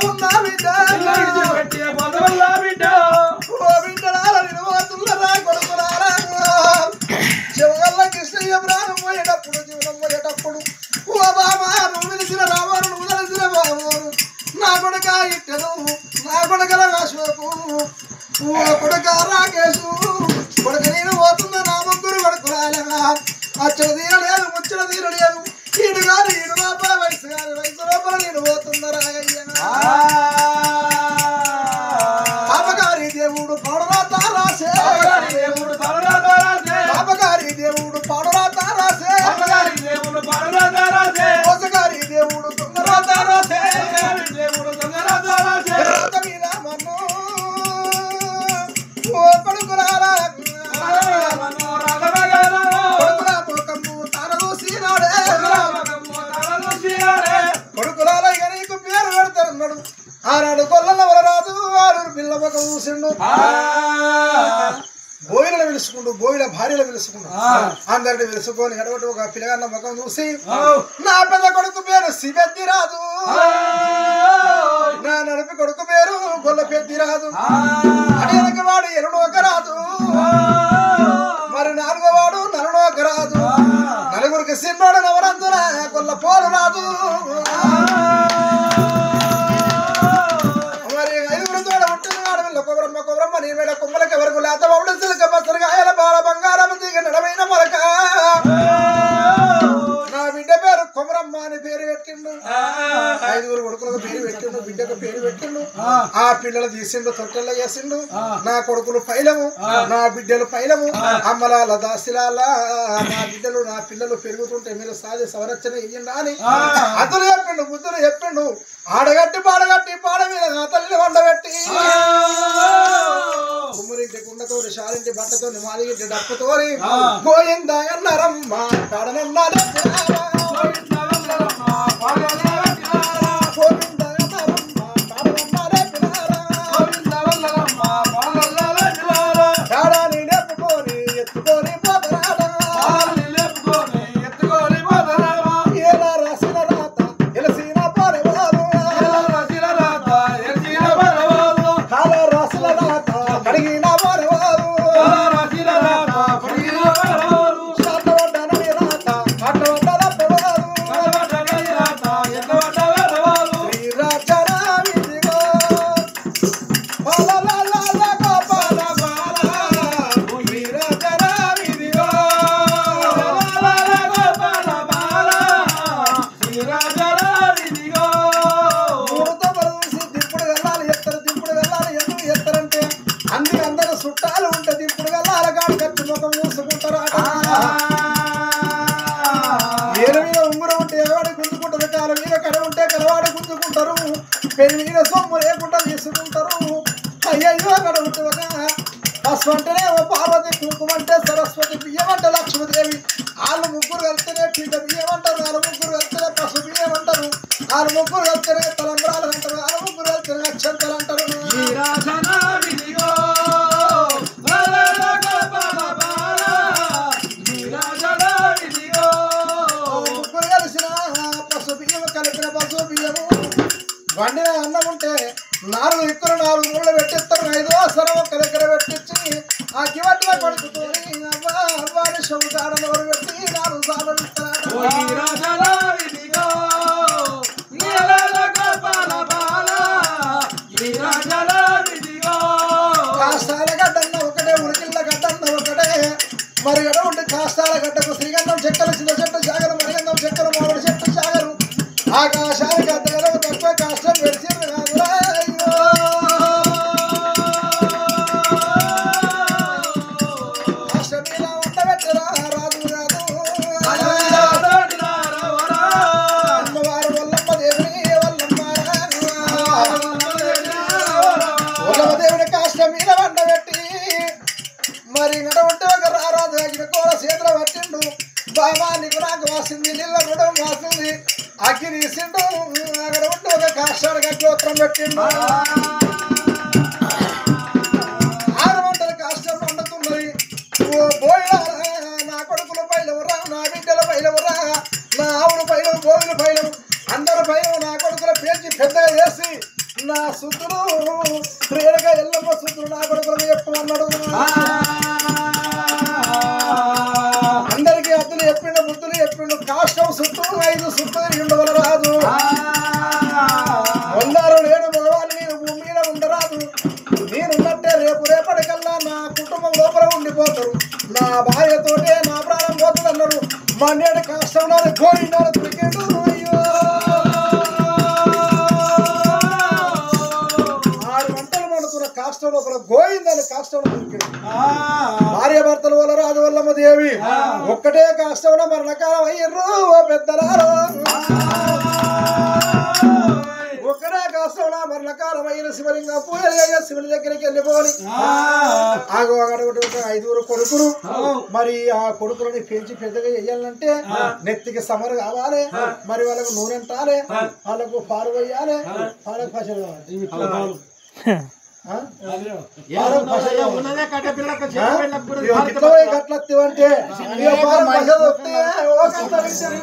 ఉన్నా బిడ్డ బిడ్డ ఓ బిడ్డలాల నిలబోతున్నరా కొడుకులారా శివగల్ల కృష్ణయ్య ప్రాణం పోయేటప్పుడు జీవనం పోయేటప్పుడు ఓ బాబా నువ్వు తెలిసిన రామాను నువ్వు తెలిసిన బాబోను నా కొడుక ఇట్టను నా కొడుకల కాశ్వపు ఓ కొడుక రాకేశు కొడుక నేను పోతున్నా నా ముగ్గురు కొడుకురాలగా అచ్చడ తీరలేదు ముచ్చట తీరలేదు ఈడు కాదు ఈడు లోపల వయసు కాదు వయసు లోపల నేను పోతున్నా పాపగారి దేవుడు పాడరాత రాసే పాపగారి దేవుడు పాడరాత రాసే మోసగారి దేవుడు దొంగరాత రాసే మీద మన్ను ఓ కొడుకురారా కొడుకురా పోకము తారలు సీనాడే కొడుకురాల ఇక నీకు పేరు పెడతారన్నాడు ఆనాడు కొల్లల వరరాజు ఆరు పిల్ల ఒక చూసిండు బోయిల పిలుచుకుంటూ బోయిల భార్యలు పిలుచుకుంటూ అందరిని పిలుచుకొని ఎడబట్టి ఒక పిల్లగాన్న ముఖం చూసి నా పెద్ద కొడుకు పేరు శివెద్దిరాజు నా నడిపి కొడుకు పేరు గొల్ల పెద్దిరాజు అడిగనక వాడు ఎరుడోకరాజు మరి నాలుగో వాడు నలుడోకరాజు నలుగురికి సిన్నోడు నవరంతున గొల్ల పోలు రాజు మరి ఐదుగురు తోడ ఉంటుంది వాడు వీళ్ళ కొబ్బరమ్మ కొబ్బరమ్మ నీ వేడ కొమ్మలకి ఎవరికి లేత బాబుడు సిలుక బసరగాయల బాల బంగారం దిగ నడమైన మొలక నా బిడ్డ పేరు కొమరమ్మ అని పేరు పెట్టిండు ఐదుగురు కొడుకులకు పేరు పెట్టిండు బిడ్డకు పేరు పెట్టిండు ఆ పిల్లలు తీసిండు తొట్టెల్లో చేసిండు నా కొడుకులు పైలము నా బిడ్డలు పైలము అమ్మలాల దాసిలాల నా బిడ్డలు నా పిల్లలు పెరుగుతుంటే మీరు సాధి సంరక్షణ ఇయ్యండి అని అతను చెప్పిండు బుద్ధులు చెప్పిండు ఆడగట్టి పాడగట్టి పాడ మీద నా తల్లిని వండబెట్టి కుమ్మరింటి కుండతోని షారింటి బట్టతోని మాదిగింటి డప్పుతోని గోయింద అన్నారమ్మ కాడనన్నారే చుట్టాలు ఉంటది ఇప్పుడు అలగాడు కట్టి ముఖం మూసుకుంటారు ఏరు మీద ఉంగురం ఉంటే ఎవడు గుంజుకుంటారు కాలు మీద కడ ఉంటే కలవాడు గుంజుకుంటారు పెళ్లి మీద సొమ్ము లేకుండా తీసుకుంటారు అయ్యయ్యో అక్కడ ఉంటే ఒక పసుపు అంటేనే ఓ పార్వతి కుంకుమ అంటే సరస్వతి బియ్యం అంటే లక్ష్మీదేవి వాళ్ళు ముగ్గురు వెళ్తేనే పిండ బియ్యం అంటారు వాళ్ళు ముగ్గురు వెళ్తేనే పసుపు బియ్యం అంటారు వాళ్ళు ముగ్గురు వెళ్తేనే తలంబరాలు అంటారు వాళ్ళు ముగ్గురు వెళ్తేనే అక్షంతలు అంటారు వండిన అన్నం ఉంటే 4 ఇక్కలు 4 మూళ్ళు పెట్టిస్తారు 5వ సరం ఒక దగ్గర పెట్టించి ఆ కివట్ల కొడుకుతోని అవ్వాని శవుతాడ నోరు పెట్టి 4 సార్లు కాస్తాల గడ్డన్న ఒకటే ఉరికిళ్ళ గడ్డన్న ఒకటే మరిగడ ఉండి కాస్తాల గడ్డకు శ్రీగంధం చెక్కలు చిన్న చెట్టు సాగరు మరిగంధం చెక్కలు మామిడి చెట్టు సాగరు ఆకాశానికి అద్దగలవు తక్కువ కష్టం పెడిచింది కాదురా అష్టమిలా ఉండబెట్టరా రాదు కాదు అమ్మవారు వల్లమ్మ దేవుని వల్లమ్మ దేవుని కాష్టమీద వండబెట్టి మరి నడ ఉంటే ఒక రారాజు అగిన కూర చేతులు పట్టిండు బాబా నీకు నాకు వాసింది నీళ్ళ రుణం వాసింది అగ్గి తీసిండు అక్కడ ఉంటే ఒక కాష్టానికి అగ్నిహోత్రం పెట్టిండు 6 గంటల కాష్టం వండుతున్నది ఓ బోయిలా నా కొడుకుల పైలవరా నా బిడ్డల పైలవరా నా ఆవుల పైలవు బోయిల పైలవు అందరు పైలవు నా కొడుకుల పేర్చి పెద్దగా చేసి నా సుతులు ప్రేరగా ఎల్లమ్మ సుతులు నా కొడుకులు చెప్పమన్నాడు. అందరికీ అద్దులు చెప్పిండు, బుద్ధులు చెప్పిండు. కాష్టం సుత్తు 5 సుత్తు ఉండవల రాదు. వందారు నేను మగవాళ్ళు, నేను భూమి మీద ఉండరాదు. నేనున్నట్టే రేపటికల్లా నా కుటుంబం లోపల ఉండిపోతారు. నా భార్యతోటే నా ప్రాణం పోతుంది అన్నాడు. మన్నేడు కాష్టంలో గోరిండాలు దొరికేడు. అయ్యో 6 గంటలు మండుతున్న కాష్టం లోపల గోయిందని కాష్టంలో దొరికాడు. భార్య భర్తల వల్ల రాజు వల్లమ్మ దేవి ఒక్కటే కాష్టంలో మరణకాలం అయ్యర్రు. ఓ పెద్దలారా, ఒక్కడే కాష్టంలో మరణకాలం అయిన శివలింగం పూజ శివుని దగ్గరికి వెళ్ళిపోవాలి. ఆగో అక్కడ 5 కొడుకులు. మరి ఆ కొడుకులని పెంచి పెద్దగా చెయ్యాలంటే నెత్తికి సమరు కావాలి. మరి వాళ్ళకు నూనె అంటాలి, వాళ్ళకు పాలు వేయాలి, వాళ్ళకు పసలు కావాలి. గట్లత్తివంటే శ్రీ